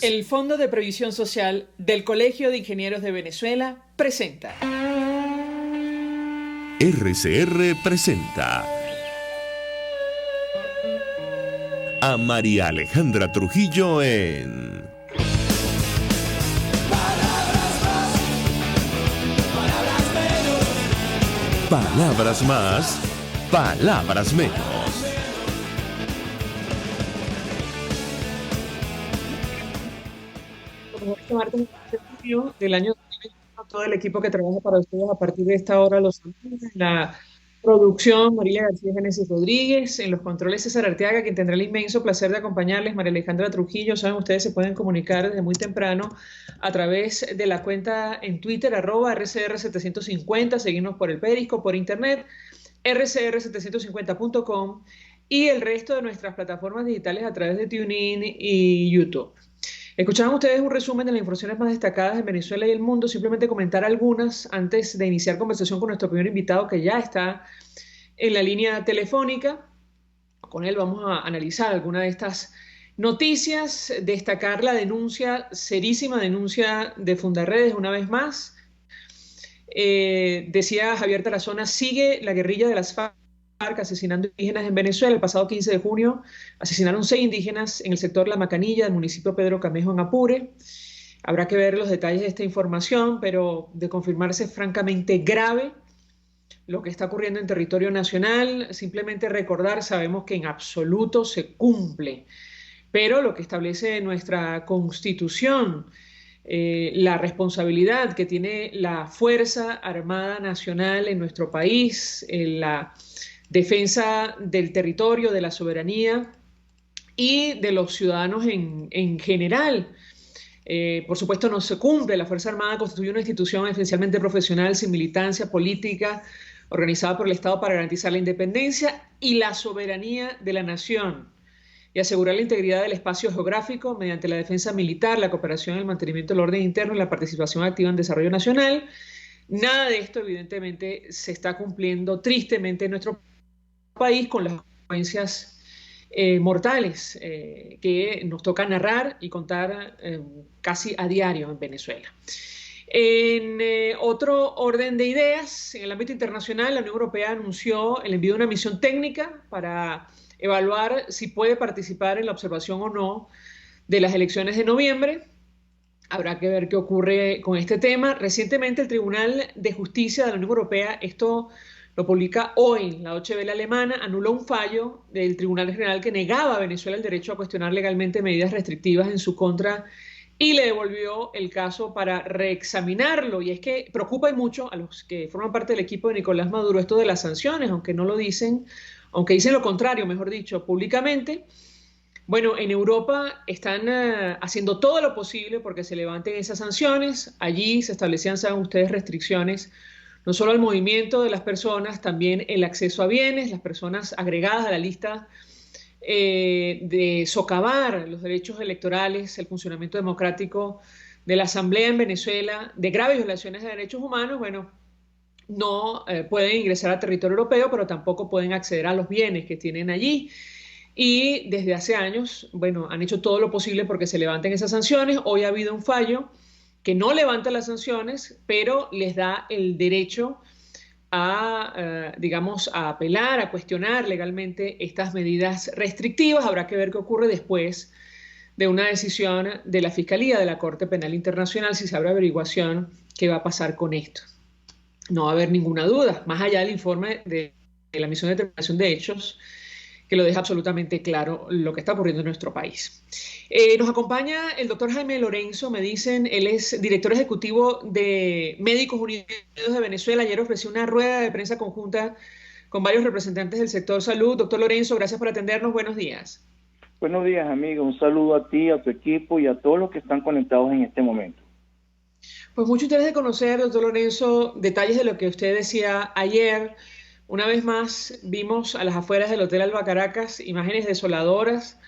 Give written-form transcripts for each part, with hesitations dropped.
El Fondo de Previsión Social del Colegio de Ingenieros de Venezuela presenta. RCR presenta a María Alejandra Trujillo en Palabras más, palabras menos. Este martes del año 2021, todo el equipo que trabaja para ustedes a partir de esta hora los saluda. En la producción, Marilia García Génesis Rodríguez, en los controles César Arteaga, quien tendrá el inmenso placer de acompañarles, María Alejandra Trujillo. Saben, ustedes se pueden comunicar desde muy temprano a través de la cuenta en Twitter, @RCR750, seguirnos por el Periscope, por internet, rcr750.com y el resto de nuestras plataformas digitales a través de TuneIn y YouTube. Escuchaban ustedes un resumen de las informaciones más destacadas en Venezuela y el mundo. Simplemente comentar algunas antes de iniciar conversación con nuestro primer invitado, que ya está en la línea telefónica. Con él vamos a analizar alguna de estas noticias, destacar la denuncia, serísima denuncia de Fundarredes una vez más. Decía Javier Tarazona, sigue la guerrilla de las FARC asesinando indígenas en Venezuela. El pasado 15 de junio asesinaron 6 indígenas en el sector La Macanilla del municipio Pedro Camejo en Apure. Habrá que ver los detalles de esta información, pero de confirmarse es francamente grave lo que está ocurriendo en territorio nacional. Simplemente recordar, sabemos que en absoluto se cumple, pero lo que establece nuestra Constitución, la responsabilidad que tiene la Fuerza Armada Nacional en nuestro país, la defensa del territorio, de la soberanía y de los ciudadanos en general. Por supuesto, no se cumple. La Fuerza Armada constituye una institución esencialmente profesional, sin militancia política, organizada por el Estado para garantizar la independencia y la soberanía de la nación y asegurar la integridad del espacio geográfico mediante la defensa militar, la cooperación, el mantenimiento del orden interno y la participación activa en desarrollo nacional. Nada de esto, evidentemente, se está cumpliendo tristemente en nuestro país, con las consecuencias mortales que nos toca narrar y contar casi a diario en Venezuela. En otro orden de ideas, en el ámbito internacional, la Unión Europea anunció el envío de una misión técnica para evaluar si puede participar en la observación o no de las elecciones de noviembre. Habrá que ver qué ocurre con este tema. Recientemente el Tribunal de Justicia de la Unión Europea, esto lo publica hoy, la Deutsche Welle alemana, anuló un fallo del Tribunal General que negaba a Venezuela el derecho a cuestionar legalmente medidas restrictivas en su contra y le devolvió el caso para reexaminarlo. Y es que preocupa mucho a los que forman parte del equipo de Nicolás Maduro esto de las sanciones, aunque no lo dicen, aunque dicen lo contrario, mejor dicho, públicamente. Bueno, en Europa están haciendo todo lo posible porque se levanten esas sanciones. Allí se establecían, saben ustedes, restricciones no solo al movimiento de las personas, también el acceso a bienes, las personas agregadas a la lista de socavar los derechos electorales, el funcionamiento democrático de la Asamblea en Venezuela, de graves violaciones de derechos humanos. Bueno, no pueden ingresar a territorio europeo, pero tampoco pueden acceder a los bienes que tienen allí. Y desde hace años, bueno, han hecho todo lo posible porque se levanten esas sanciones. Hoy ha habido un fallo que no levanta las sanciones, pero les da el derecho a, digamos, a apelar, a cuestionar legalmente estas medidas restrictivas. Habrá que ver qué ocurre después de una decisión de la Fiscalía de la Corte Penal Internacional, si se abre averiguación, qué va a pasar con esto. No va a haber ninguna duda, más allá del informe de la Misión de Determinación de Hechos, que lo deja absolutamente claro lo que está ocurriendo en nuestro país. Nos acompaña el doctor Jaime Lorenzo, me dicen, él es director ejecutivo de Médicos Unidos de Venezuela. Ayer ofreció una rueda de prensa conjunta con varios representantes del sector salud. Doctor Lorenzo, gracias por atendernos, buenos días. Buenos días, amigo, un saludo a ti, a tu equipo y a todos los que están conectados en este momento. Pues mucho interés de conocer, doctor Lorenzo, detalles de lo que usted decía ayer. Una vez más vimos a las afueras del Hotel Alba Caracas imágenes desoladoras,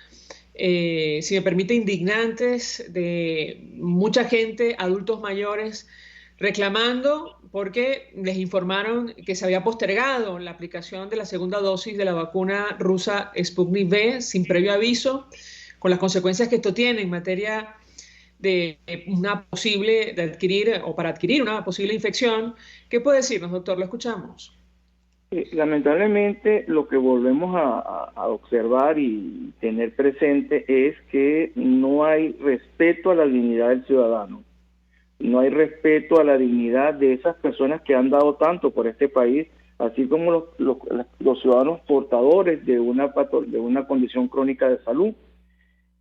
si me permite, indignantes, de mucha gente, adultos mayores, reclamando porque les informaron que se había postergado la aplicación de la segunda dosis de la vacuna rusa Sputnik V sin previo aviso, con las consecuencias que esto tiene en materia de de adquirir o para adquirir una posible infección. ¿Qué puede decirnos, doctor? Lo escuchamos. Lamentablemente, lo que volvemos a observar y tener presente es que no hay respeto a la dignidad del ciudadano, no hay respeto a la dignidad de esas personas que han dado tanto por este país, así como los ciudadanos portadores de una condición crónica de salud,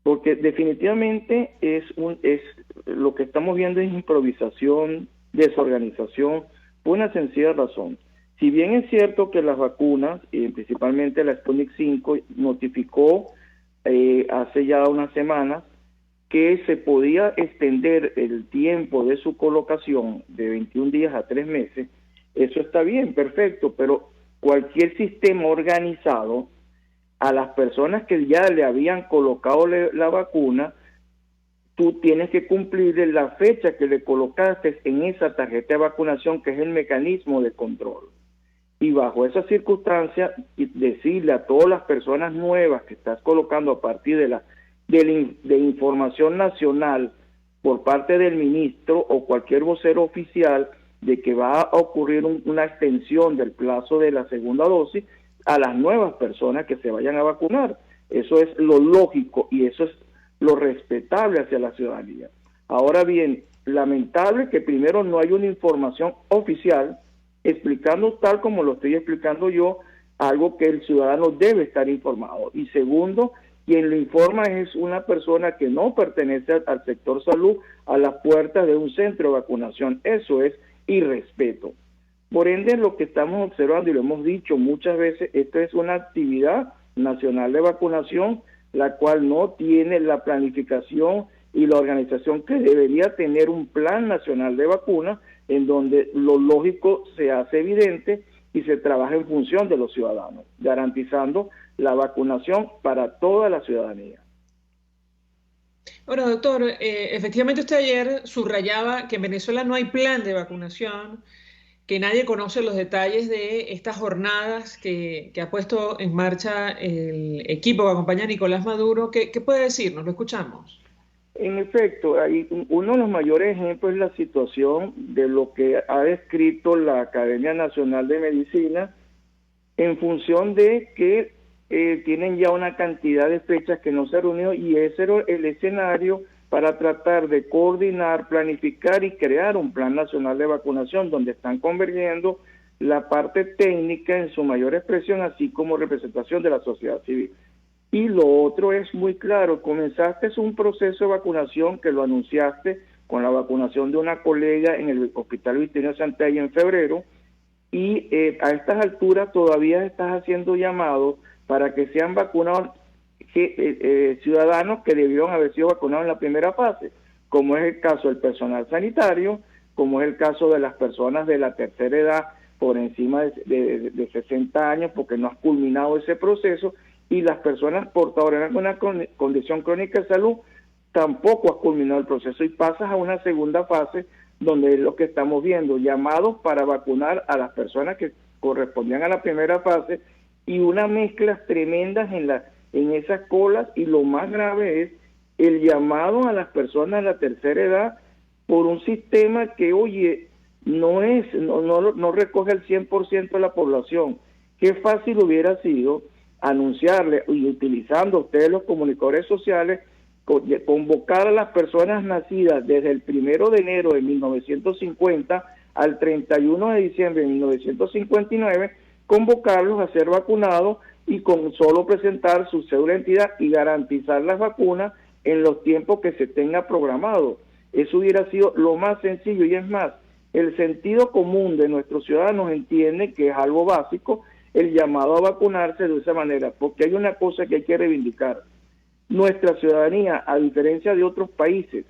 porque definitivamente es lo que estamos viendo es improvisación, desorganización, por una sencilla razón. Si bien es cierto que las vacunas, principalmente la Sputnik 5, notificó hace ya unas semanas que se podía extender el tiempo de su colocación de 21 días a 3 meses, eso está bien, perfecto, pero cualquier sistema organizado, a las personas que ya le habían colocado la vacuna, tú tienes que cumplir la fecha que le colocaste en esa tarjeta de vacunación, que es el mecanismo de control. Y bajo esas circunstancias, decirle a todas las personas nuevas que estás colocando a partir de información nacional por parte del ministro o cualquier vocero oficial de que va a ocurrir una extensión del plazo de la segunda dosis a las nuevas personas que se vayan a vacunar. Eso es lo lógico y eso es lo respetable hacia la ciudadanía. Ahora bien, lamentable que primero no hay una información oficial explicando tal como lo estoy explicando yo, algo que el ciudadano debe estar informado. Y segundo, quien lo informa es una persona que no pertenece al sector salud, a las puertas de un centro de vacunación. Eso es irrespeto. Por ende, lo que estamos observando, y lo hemos dicho muchas veces, esto es una actividad nacional de vacunación, la cual no tiene la planificación y la organización que debería tener un plan nacional de vacunas, en donde lo lógico se hace evidente y se trabaja en función de los ciudadanos, garantizando la vacunación para toda la ciudadanía. Bueno, doctor, efectivamente usted ayer subrayaba que en Venezuela no hay plan de vacunación, que nadie conoce los detalles de estas jornadas que ha puesto en marcha el equipo que acompaña a Nicolás Maduro. ¿Qué puede decirnos? Lo escuchamos. En efecto, uno de los mayores ejemplos es la situación de lo que ha descrito la Academia Nacional de Medicina en función de que tienen ya una cantidad de fechas que no se han reunido, y ese era el escenario para tratar de coordinar, planificar y crear un plan nacional de vacunación donde están convergiendo la parte técnica en su mayor expresión, así como representación de la sociedad civil. Y lo otro es muy claro, comenzaste un proceso de vacunación que lo anunciaste con la vacunación de una colega en el Hospital Victorino Santalla en febrero, y a estas alturas todavía estás haciendo llamados para que sean vacunados ciudadanos que debieron haber sido vacunados en la primera fase, como es el caso del personal sanitario, como es el caso de las personas de la tercera edad por encima de 60 años, porque no has culminado ese proceso, y las personas portadoras de una condición crónica de salud tampoco has culminado el proceso, y pasas a una segunda fase donde es lo que estamos viendo, llamados para vacunar a las personas que correspondían a la primera fase, y unas mezclas tremendas en esas colas, y lo más grave es el llamado a las personas de la tercera edad por un sistema que, oye, no recoge el 100% de la población. Qué fácil hubiera sido anunciarle, y utilizando ustedes los comunicadores sociales, convocar a las personas nacidas desde el 1 de enero de 1950 al 31 de diciembre de 1959, convocarlos a ser vacunados y con solo presentar su cédula de identidad y garantizar las vacunas en los tiempos que se tenga programado. Eso hubiera sido lo más sencillo, y es más, el sentido común de nuestros ciudadanos entiende que es algo básico el llamado a vacunarse de esa manera, porque hay una cosa que hay que reivindicar. Nuestra ciudadanía, a diferencia de otros países,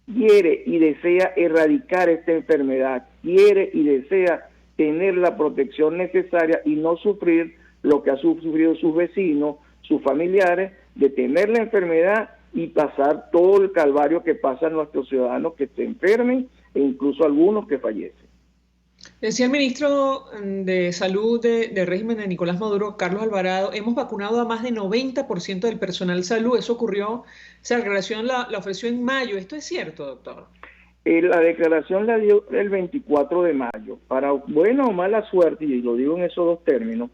quiere y desea erradicar esta enfermedad, quiere y desea tener la protección necesaria y no sufrir lo que han sufrido sus vecinos, sus familiares, de tener la enfermedad y pasar todo el calvario que pasan nuestros ciudadanos que se enfermen, e incluso algunos que fallecen. Decía el ministro de Salud del régimen de Nicolás Maduro, Carlos Alvarado, hemos vacunado a más de 90% del personal salud. Eso ocurrió, esa declaración la ofreció en mayo. ¿Esto es cierto, doctor? La declaración la dio el 24 de mayo. Para buena o mala suerte, y lo digo en esos dos términos,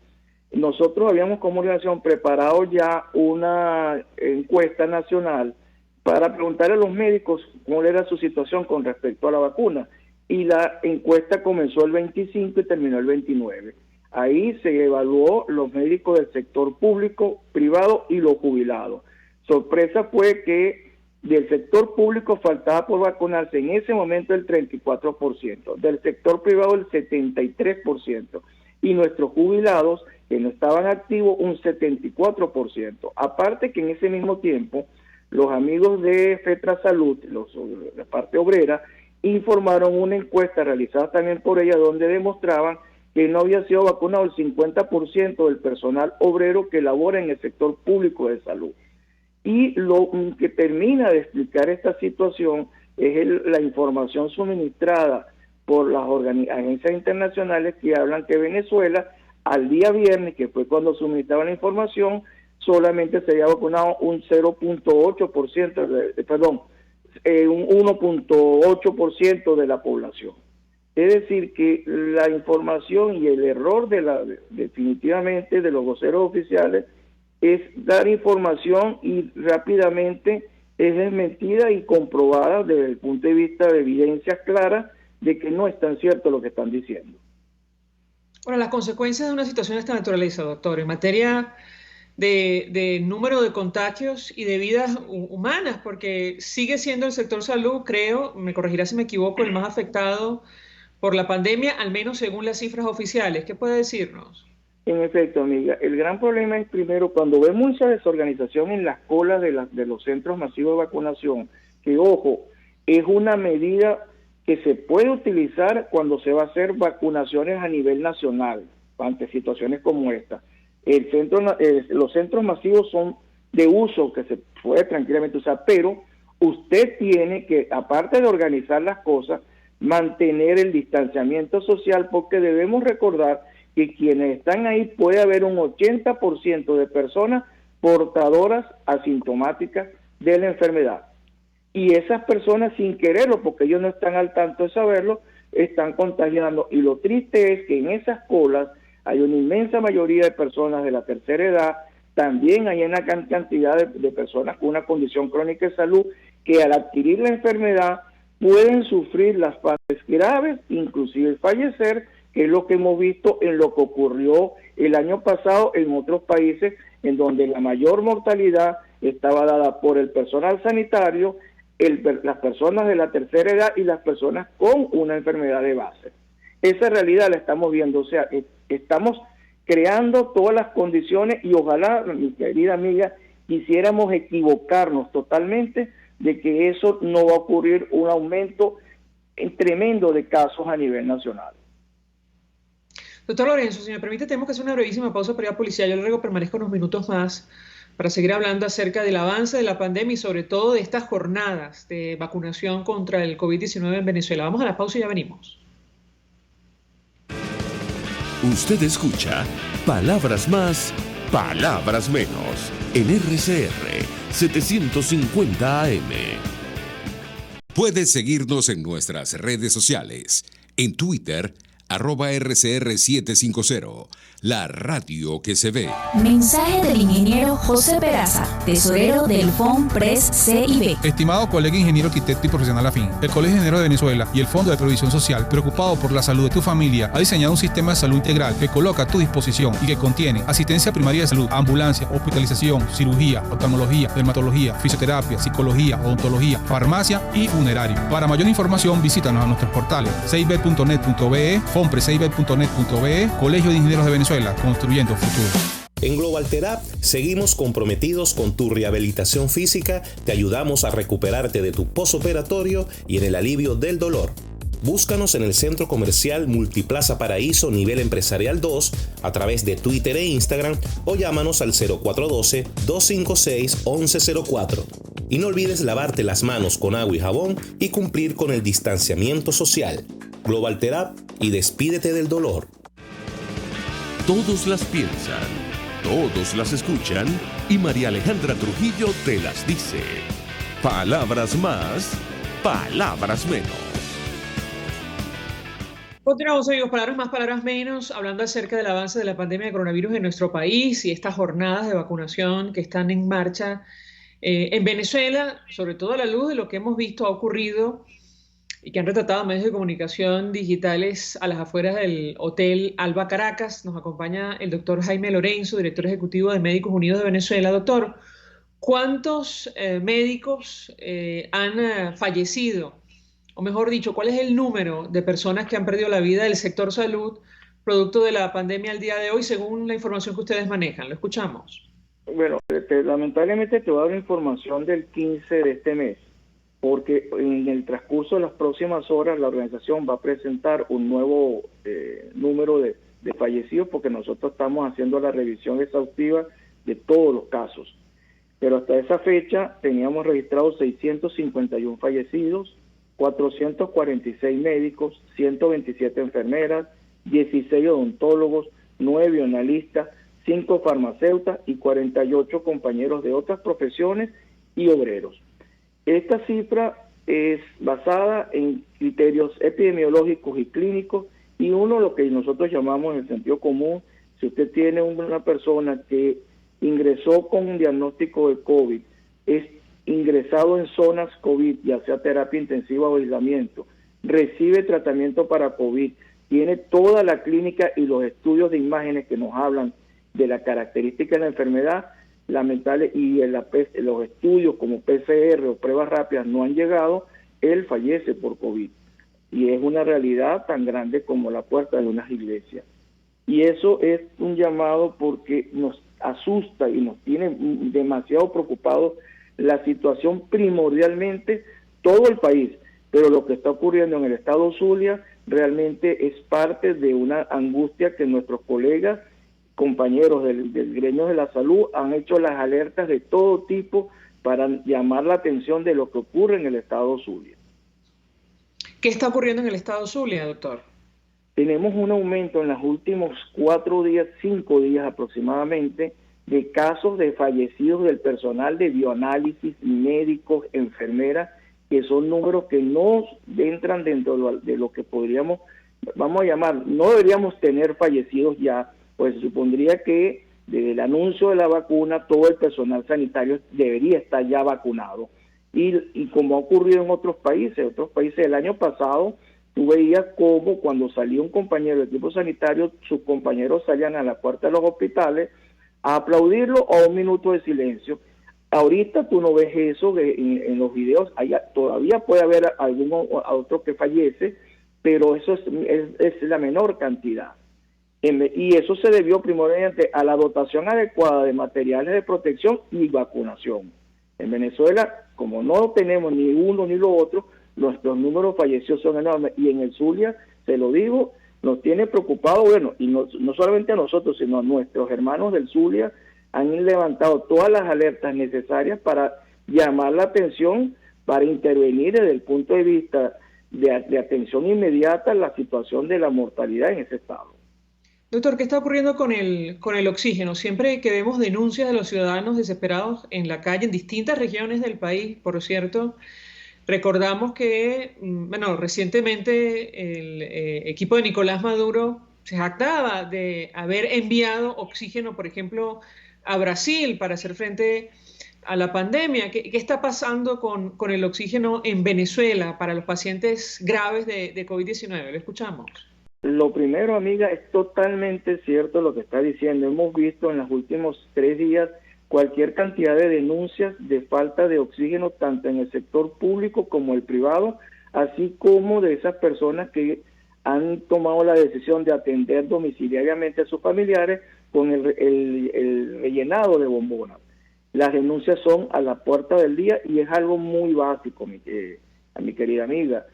nosotros habíamos como organización preparado ya una encuesta nacional para preguntar a los médicos cuál era su situación con respecto a la vacuna. Y la encuesta comenzó el 25 y terminó el 29. Ahí se evaluó los médicos del sector público, privado y los jubilados. Sorpresa fue que del sector público faltaba por vacunarse en ese momento el 34%, del sector privado el 73%, y nuestros jubilados que no estaban activos un 74%. Aparte que en ese mismo tiempo los amigos de FETRA Salud, la parte obrera, informaron una encuesta realizada también por ella donde demostraban que no había sido vacunado el 50% del personal obrero que labora en el sector público de salud. Y lo que termina de explicar esta situación es la información suministrada por las agencias internacionales que hablan que Venezuela al día viernes, que fue cuando suministraban la información, solamente se había vacunado un 0.8%, un 1.8% de la población. Es decir, que la información y el error definitivamente de los voceros oficiales es dar información y rápidamente es desmentida y comprobada desde el punto de vista de evidencias claras de que no es tan cierto lo que están diciendo. Ahora, las consecuencias de una situación de esta naturaleza, doctor, en materia de número de contagios y de vidas humanas, porque sigue siendo el sector salud, creo, me corregirá si me equivoco, el más afectado por la pandemia, al menos según las cifras oficiales. ¿Qué puede decirnos? En efecto, amiga, el gran problema es primero cuando vemos mucha desorganización en las colas de los centros masivos de vacunación, que ojo, es una medida que se puede utilizar cuando se va a hacer vacunaciones a nivel nacional, ante situaciones como esta. Los centros masivos son de uso que se puede tranquilamente usar, pero usted tiene que, aparte de organizar las cosas, mantener el distanciamiento social, porque debemos recordar que quienes están ahí puede haber un 80% de personas portadoras asintomáticas de la enfermedad. Y esas personas, sin quererlo, porque ellos no están al tanto de saberlo, están contagiando. Y lo triste es que en esas colas hay una inmensa mayoría de personas de la tercera edad, también hay una cantidad de personas con una condición crónica de salud que al adquirir la enfermedad pueden sufrir las fases graves, inclusive fallecer, que es lo que hemos visto en lo que ocurrió el año pasado en otros países, en donde la mayor mortalidad estaba dada por el personal sanitario, las personas de la tercera edad y las personas con una enfermedad de base. Esa realidad la estamos viendo, o sea, estamos creando todas las condiciones y ojalá, mi querida amiga, quisiéramos equivocarnos totalmente de que eso no va a ocurrir un aumento tremendo de casos a nivel nacional. Doctor Lorenzo, si me permite, tenemos que hacer una brevísima pausa para ir a policía. Yo luego permanezco unos minutos más para seguir hablando acerca del avance de la pandemia y sobre todo de estas jornadas de vacunación contra el COVID-19 en Venezuela. Vamos a la pausa y ya venimos. Usted escucha Palabras Más, Palabras Menos en RCR 750 AM. Puedes seguirnos en nuestras redes sociales. En Twitter, @RCR750, la radio que se ve. Mensaje del ingeniero José Peraza, tesorero del FONPRES CIB. Estimado colega ingeniero arquitecto y profesional afín, el Colegio de Ingenieros de Venezuela y el Fondo de Previsión Social, preocupado por la salud de tu familia, ha diseñado un sistema de salud integral que coloca a tu disposición y que contiene asistencia primaria de salud, ambulancia, hospitalización, cirugía, oftalmología, dermatología, fisioterapia, psicología, odontología, farmacia y funerario. Para mayor información, visítanos a nuestros portales cib.net.be, fonprescib.net.be, Colegio de Ingenieros de Venezuela, construyendo futuro. En Global Therap seguimos comprometidos con tu rehabilitación física, te ayudamos a recuperarte de tu posoperatorio y en el alivio del dolor. Búscanos en el Centro Comercial Multiplaza Paraíso Nivel Empresarial 2 a través de Twitter e Instagram o llámanos al 0412-256-1104. Y no olvides lavarte las manos con agua y jabón y cumplir con el distanciamiento social. Global Therap, y despídete del dolor. Todos las piensan, todos las escuchan y María Alejandra Trujillo te las dice. Palabras más, palabras menos. Continuamos, amigos, palabras más, palabras menos, hablando acerca del avance de la pandemia de coronavirus en nuestro país y estas jornadas de vacunación que están en marcha en Venezuela, sobre todo a la luz de lo que hemos visto ha ocurrido y que han retratado medios de comunicación digitales a las afueras del Hotel Alba Caracas. Nos acompaña el doctor Jaime Lorenzo, director ejecutivo de Médicos Unidos de Venezuela. Doctor, ¿cuántos médicos han fallecido? O mejor dicho, ¿cuál es el número de personas que han perdido la vida del sector salud producto de la pandemia al día de hoy, según la información que ustedes manejan? Lo escuchamos. Bueno, lamentablemente te voy a dar información del 15 de este mes, porque en el transcurso de las próximas horas la organización va a presentar un nuevo número de fallecidos, porque nosotros estamos haciendo la revisión exhaustiva de todos los casos. Pero hasta esa fecha teníamos registrados 651 fallecidos, 446 médicos, 127 enfermeras, 16 odontólogos, 9 bioanalistas, 5 farmacéuticas y 48 compañeros de otras profesiones y obreros. Esta cifra es basada en criterios epidemiológicos y clínicos, y uno, lo que nosotros llamamos en el sentido común: si usted tiene una persona que ingresó con un diagnóstico de COVID, es ingresado en zonas COVID, ya sea terapia intensiva o aislamiento, recibe tratamiento para COVID, tiene toda la clínica y los estudios de imágenes que nos hablan de la característica de la enfermedad, lamentable, y los estudios como PCR o pruebas rápidas no han llegado, él fallece por COVID. Y es una realidad tan grande como la puerta de una iglesia. Y eso es un llamado porque nos asusta y nos tiene demasiado preocupados la situación, primordialmente todo el país, pero lo que está ocurriendo en el estado Zulia realmente es parte de una angustia que nuestros colegas, compañeros del gremio de la salud, han hecho las alertas de todo tipo para llamar la atención de lo que ocurre en el estado Zulia. ¿Qué está ocurriendo en el estado Zulia, doctor? Tenemos un aumento en los últimos 4 días, 5 días aproximadamente, de casos de fallecidos del personal de bioanálisis, médicos, enfermeras, que son números que no entran dentro de lo que podríamos, vamos a llamar, no deberíamos tener fallecidos ya, pues se supondría que desde el anuncio de la vacuna todo el personal sanitario debería estar ya vacunado. Y como ha ocurrido en otros países el año pasado, tú veías cómo cuando salía un compañero del equipo sanitario, sus compañeros salían a la puerta de los hospitales a aplaudirlo a un minuto de silencio. Ahorita tú no ves eso en los videos. Todavía puede haber otro que fallece, pero eso es la menor cantidad. Y eso se debió primordialmente a la dotación adecuada de materiales de protección y vacunación. En Venezuela, como no tenemos ni uno ni lo otro, nuestros números fallecidos son enormes. Y en el Zulia, se lo digo, nos tiene preocupado, bueno, y no solamente a nosotros, sino a nuestros hermanos del Zulia, han levantado todas las alertas necesarias para llamar la atención, para intervenir desde el punto de vista de atención inmediata a la situación de la mortalidad en ese estado. Doctor, ¿qué está ocurriendo con el oxígeno? Siempre que vemos denuncias de los ciudadanos desesperados en la calle, en distintas regiones del país, por cierto, recordamos que, recientemente el equipo de Nicolás Maduro se jactaba de haber enviado oxígeno, por ejemplo, a Brasil para hacer frente a la pandemia. ¿Qué está pasando con el oxígeno en Venezuela para los pacientes graves de COVID-19? Lo escuchamos. Lo primero, amiga, es totalmente cierto lo que está diciendo. Hemos visto en los últimos 3 días cualquier cantidad de denuncias de falta de oxígeno, tanto en el sector público como el privado, así como de esas personas que han tomado la decisión de atender domiciliariamente a sus familiares con el rellenado de bombonas. Las denuncias son a la puerta del día y es algo muy básico, mi querida amiga.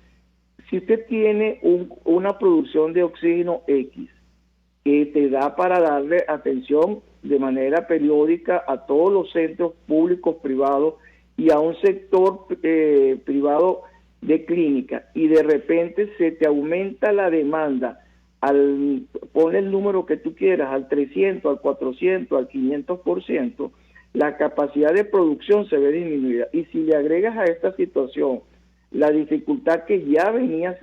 Si usted tiene una producción de oxígeno X que te da para darle atención de manera periódica a todos los centros públicos privados y a un sector privado de clínica y de repente se te aumenta la demanda, pon el número que tú quieras, al 300, al 400, al 500%, la capacidad de producción se ve disminuida. Y si le agregas a esta situación la dificultad que ya venías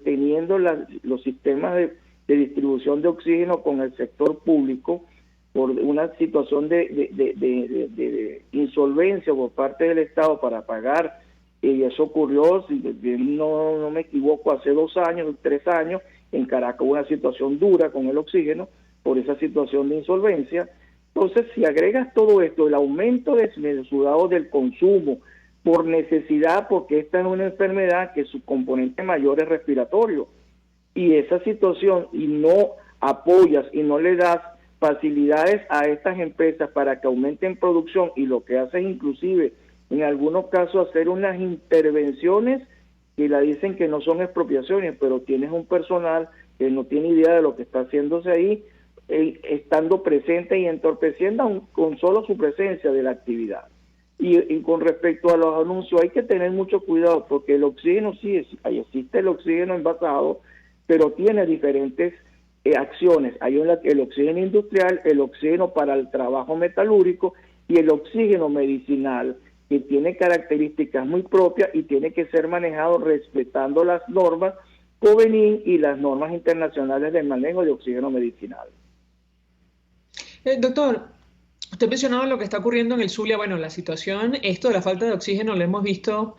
teniendo los sistemas de distribución de oxígeno con el sector público, por una situación de insolvencia por parte del Estado para pagar, y eso ocurrió, si no me equivoco, hace 2 años, 3 años, en Caracas, una situación dura con el oxígeno por esa situación de insolvencia. Entonces, si agregas todo esto, el aumento desmesurado del consumo por necesidad, porque esta es una enfermedad que su componente mayor es respiratorio, y esa situación, y no apoyas y no le das facilidades a estas empresas para que aumenten producción, y lo que hacen inclusive en algunos casos hacer unas intervenciones que la dicen que no son expropiaciones, pero tienes un personal que no tiene idea de lo que está haciéndose ahí, estando presente y entorpeciendo con solo su presencia de la actividad. Y con respecto a los anuncios, hay que tener mucho cuidado, porque el oxígeno sí existe el oxígeno envasado, pero tiene diferentes acciones. Hay el oxígeno industrial, el oxígeno para el trabajo metalúrgico y el oxígeno medicinal, que tiene características muy propias y tiene que ser manejado respetando las normas COVENIN y las normas internacionales de manejo de oxígeno medicinal. Doctor, usted mencionaba lo que está ocurriendo en el Zulia. Bueno, la situación, esto de la falta de oxígeno, lo hemos visto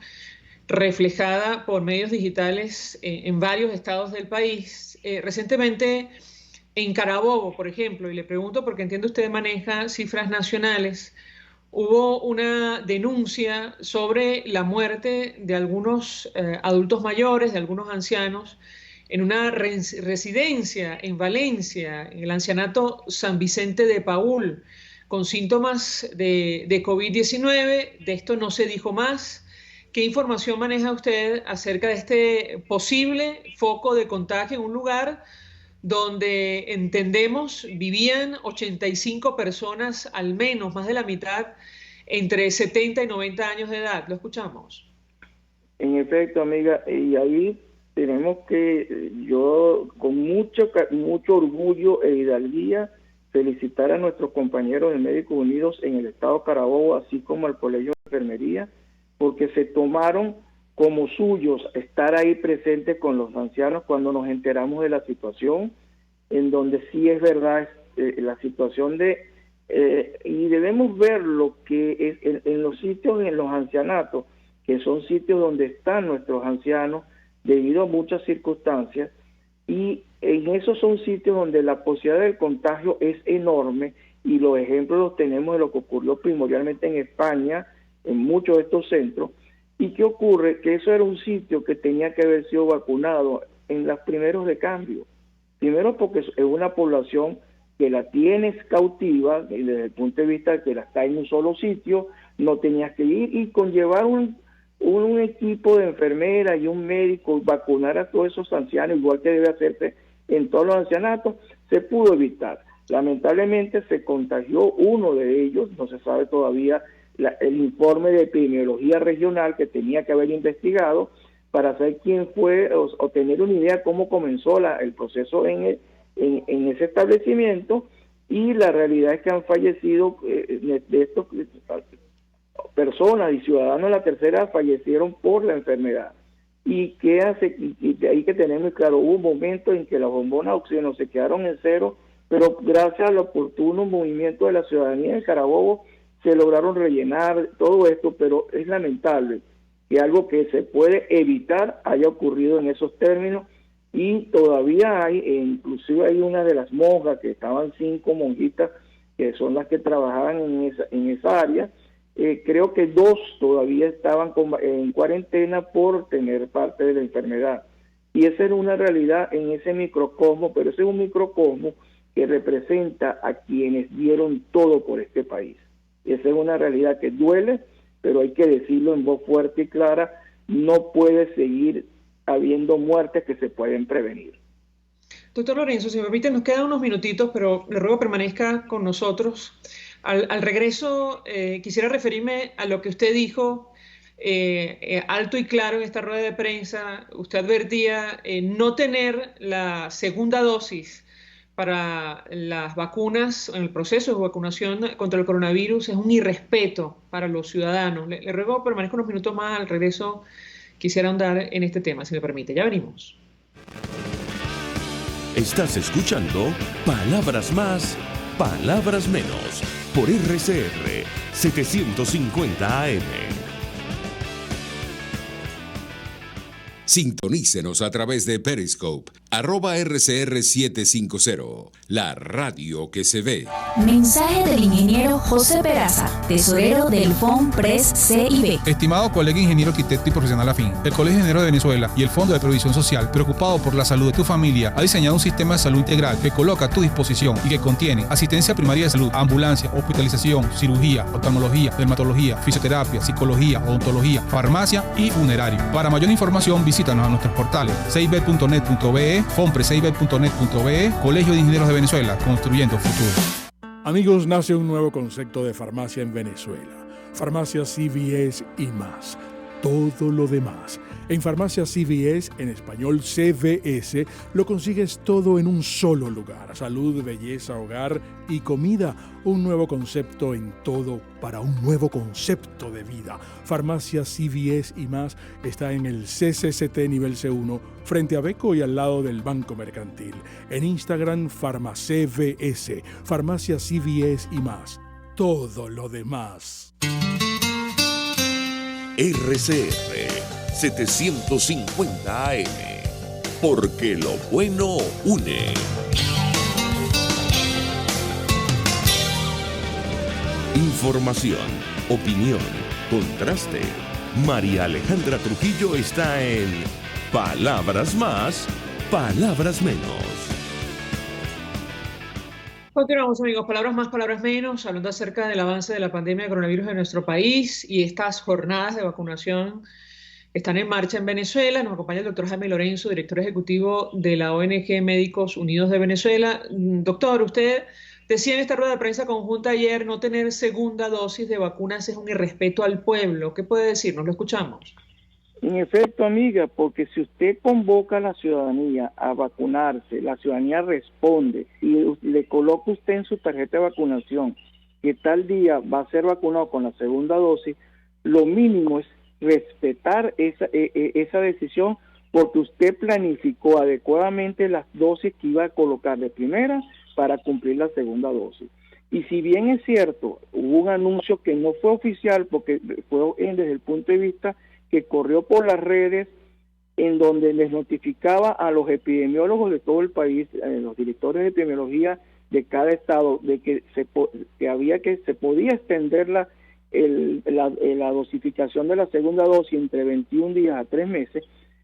reflejada por medios digitales en varios estados del país. Recientemente en Carabobo, por ejemplo, y le pregunto porque entiendo usted maneja cifras nacionales, hubo una denuncia sobre la muerte de algunos adultos mayores, de algunos ancianos, en una residencia en Valencia, en el ancianato San Vicente de Paúl, con síntomas de COVID-19. De esto no se dijo más. ¿Qué información maneja usted acerca de este posible foco de contagio en un lugar donde entendemos vivían 85 personas, al menos, más de la mitad, entre 70 y 90 años de edad? Lo escuchamos. En efecto, amiga, y ahí tenemos que, yo con mucho orgullo e hidalguía, felicitar a nuestros compañeros de Médicos Unidos en el estado Carabobo, así como al Colegio de Enfermería, porque se tomaron como suyos estar ahí presentes con los ancianos cuando nos enteramos de la situación, en donde sí es verdad la situación y debemos ver lo que es en los sitios, en los ancianatos, que son sitios donde están nuestros ancianos debido a muchas circunstancias, y en esos son sitios donde la posibilidad del contagio es enorme, y los ejemplos los tenemos de lo que ocurrió primordialmente en España, en muchos de estos centros. ¿Y qué ocurre? Que eso era un sitio que tenía que haber sido vacunado en los primeros de cambio. Primero porque es una población que la tienes cautiva, desde el punto de vista de que la está en un solo sitio, no tenías que ir, y conllevar un equipo de enfermeras y un médico, vacunar a todos esos ancianos, igual que debe hacerse en todos los ancianatos, se pudo evitar. Lamentablemente se contagió uno de ellos, no se sabe todavía el informe de epidemiología regional que tenía que haber investigado para saber quién fue o tener una idea cómo comenzó el proceso en ese establecimiento, y la realidad es que han fallecido de estos personas y ciudadanos de la tercera edad, fallecieron por la enfermedad. Y qué hace, y de ahí que tenemos claro, hubo un momento en que las bombonas de oxígeno se quedaron en cero, pero gracias al oportuno movimiento de la ciudadanía de Carabobo se lograron rellenar todo esto, pero es lamentable que algo que se puede evitar haya ocurrido en esos términos, y todavía hay, inclusive hay una de las monjas, que estaban 5 monjitas que son las que trabajaban en esa área, creo que 2 todavía estaban en cuarentena por tener parte de la enfermedad, y esa era una realidad en ese microcosmo, pero ese es un microcosmo que representa a quienes dieron todo por este país. Esa es una realidad que duele, pero hay que decirlo en voz fuerte y clara: no puede seguir habiendo muertes que se pueden prevenir. Doctor Lorenzo, si me permite, nos quedan unos minutitos, pero le ruego permanezca con nosotros. Al regreso, quisiera referirme a lo que usted dijo alto y claro en esta rueda de prensa. Usted advertía no tener la segunda dosis para las vacunas, en el proceso de vacunación contra el coronavirus, es un irrespeto para los ciudadanos. Le ruego permanezca unos minutos más. Al regreso quisiera ahondar en este tema, si me permite. Ya venimos. Estás escuchando Palabras Más, Palabras Menos, por RCR 750 AM. Sintonícenos a través de Periscope, @RCR750, la radio que se ve. Mensaje del ingeniero José Peraza, tesorero del FOMPRES CIB. Estimado colega ingeniero, arquitecto y profesional afín, el Colegio de Ingenieros de Venezuela y el Fondo de Previsión Social, preocupado por la salud de tu familia, ha diseñado un sistema de salud integral que coloca a tu disposición y que contiene asistencia primaria de salud, ambulancia, hospitalización, cirugía, oftalmología, dermatología, fisioterapia, psicología, odontología, farmacia y funerario. Para mayor información, visítanos a nuestros portales cib.net.be, fomprescib.net.be, Colegio de Ingenieros de Venezuela, construyendo futuro. Amigos, nace un nuevo concepto de farmacia en Venezuela. Farmacia CVS y más. Todo lo demás. En Farmacia CVS, en español CVS, lo consigues todo en un solo lugar. Salud, belleza, hogar y comida. Un nuevo concepto en todo para un nuevo concepto de vida. Farmacia CVS y más está en el CCCT nivel C1, frente a Beco y al lado del Banco Mercantil. En Instagram, FarmaCVS. Farmacia CVS y más. Todo lo demás. RCR 750 AM, porque lo bueno une. Información, opinión, contraste. María Alejandra Trujillo está en Palabras Más, Palabras Menos. Continuamos, amigos. Palabras más, palabras menos, hablando acerca del avance de la pandemia de coronavirus en nuestro país, y estas jornadas de vacunación están en marcha en Venezuela. Nos acompaña el doctor Jaime Lorenzo, director ejecutivo de la ONG Médicos Unidos de Venezuela. Doctor, usted decía en esta rueda de prensa conjunta ayer, no tener segunda dosis de vacunas es un irrespeto al pueblo. ¿Qué puede decirnos? Lo escuchamos. En efecto, amiga, porque si usted convoca a la ciudadanía a vacunarse, la ciudadanía responde y le coloca usted en su tarjeta de vacunación que tal día va a ser vacunado con la segunda dosis, lo mínimo es respetar esa decisión, porque usted planificó adecuadamente las dosis que iba a colocar de primera para cumplir la segunda dosis. Y si bien es cierto, hubo un anuncio que no fue oficial, porque fue desde el punto de vista que corrió por las redes, en donde les notificaba a los epidemiólogos de todo el país, los directores de epidemiología de cada estado, de que se podía extender la dosificación de la segunda dosis entre 21 días a 3 meses,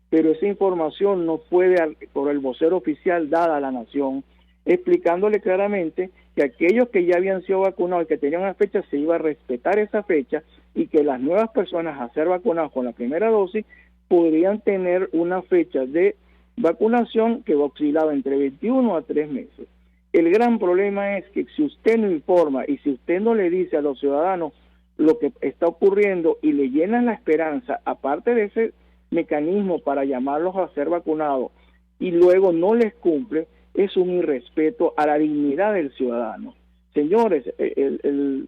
pero esa información no fue por el vocero oficial dada a la nación, explicándole claramente que aquellos que ya habían sido vacunados y que tenían una fecha, se iba a respetar esa fecha, y que las nuevas personas a ser vacunadas con la primera dosis podrían tener una fecha de vacunación que oscilaba entre 21 a 3 meses. El gran problema es que si usted no informa y si usted no le dice a los ciudadanos lo que está ocurriendo y le llenan la esperanza, aparte de ese mecanismo para llamarlos a ser vacunados, y luego no les cumple, es un irrespeto a la dignidad del ciudadano. Señores, el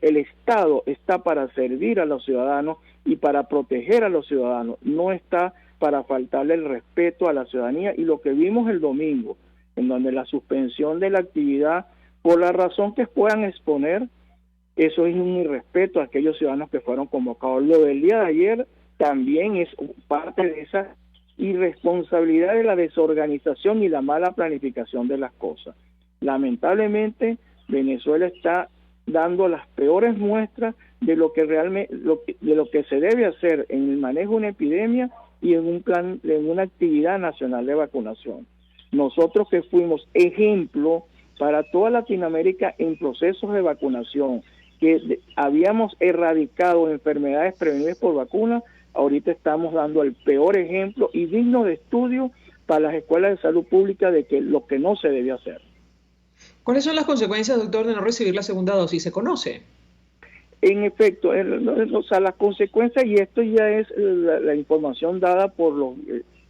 Estado está para servir a los ciudadanos y para proteger a los ciudadanos, no está para faltarle el respeto a la ciudadanía. Y lo que vimos el domingo, en donde la suspensión de la actividad, por la razón que puedan exponer, eso es un irrespeto a aquellos ciudadanos que fueron convocados. Lo del día de ayer también es parte de esa irresponsabilidad de la desorganización y la mala planificación de las cosas. Lamentablemente, Venezuela está dando las peores muestras de lo que realmente de lo que se debe hacer en el manejo de una epidemia y en un plan, en una actividad nacional de vacunación. Nosotros que fuimos ejemplo para toda Latinoamérica en procesos de vacunación, que habíamos erradicado enfermedades prevenibles por vacuna, ahorita estamos dando el peor ejemplo y digno de estudio para las escuelas de salud pública de que lo que no se debe hacer. ¿Cuáles son las consecuencias, doctor, de no recibir la segunda dosis? ¿Se conoce? En efecto, o sea, las consecuencias, y esto ya es la información dada por los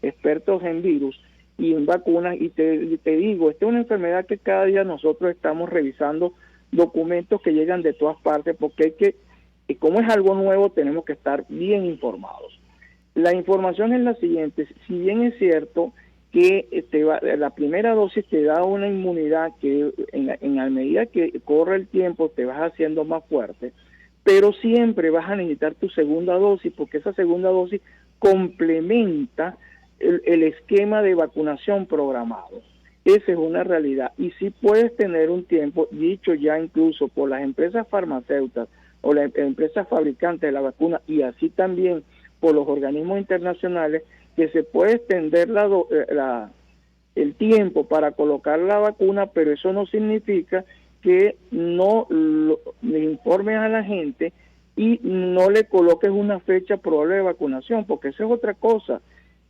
expertos en virus y en vacunas, y te digo, esta es una enfermedad que cada día nosotros estamos revisando documentos que llegan de todas partes, porque hay que, y como es algo nuevo, tenemos que estar bien informados. La información es la siguiente: si bien es cierto que la primera dosis te da una inmunidad que en la medida que corre el tiempo te vas haciendo más fuerte, pero siempre vas a necesitar tu segunda dosis, porque esa segunda dosis complementa el esquema de vacunación programado. Esa es una realidad. Y si puedes tener un tiempo, dicho ya incluso por las empresas farmacéuticas o las empresas fabricantes de la vacuna, y así también por los organismos internacionales, que se puede extender el tiempo para colocar la vacuna, pero eso no significa que no le informes a la gente y no le coloques una fecha probable de vacunación, porque eso es otra cosa.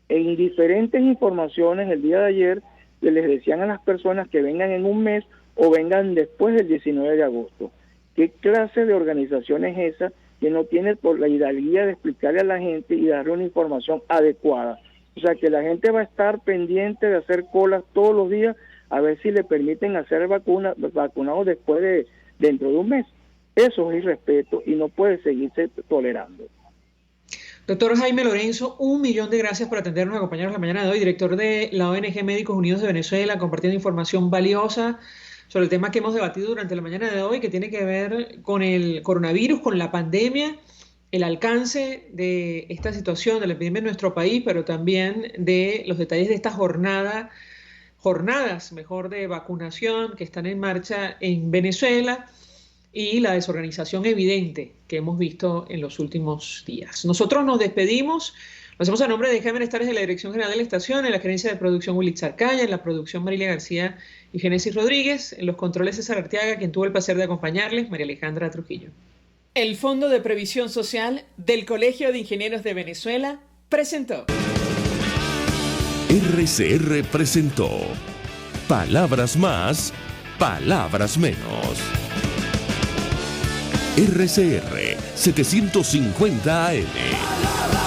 En diferentes informaciones el día de ayer les decían a las personas que vengan en un mes o vengan después del 19 de agosto. ¿Qué clase de organización es esa que no tiene por la hidalguía de explicarle a la gente y darle una información adecuada? O sea, que la gente va a estar pendiente de hacer colas todos los días a ver si le permiten hacer vacunados dentro de un mes. Eso es irrespeto y no puede seguirse tolerando. Doctor Jaime Lorenzo, 1.000.000 de gracias por atendernos y acompañarnos la mañana de hoy, director de la ONG Médicos Unidos de Venezuela, compartiendo información valiosa sobre el tema que hemos debatido durante la mañana de hoy, que tiene que ver con el coronavirus, con la pandemia, el alcance de esta situación de la epidemia en nuestro país, pero también de los detalles de esta jornadas de vacunación que están en marcha en Venezuela y la desorganización evidente que hemos visto en los últimos días. Nosotros nos despedimos, lo hacemos a nombre de Jaime Estares de la Dirección General de la Estación, en la gerencia de producción Wilitz Arcaya, en la producción Marilia García y Génesis Rodríguez, en los controles César Arteaga, quien tuvo el placer de acompañarles, María Alejandra Trujillo. El Fondo de Previsión Social del Colegio de Ingenieros de Venezuela presentó. RCR presentó Palabras Más, Palabras Menos. RCR 750 AM.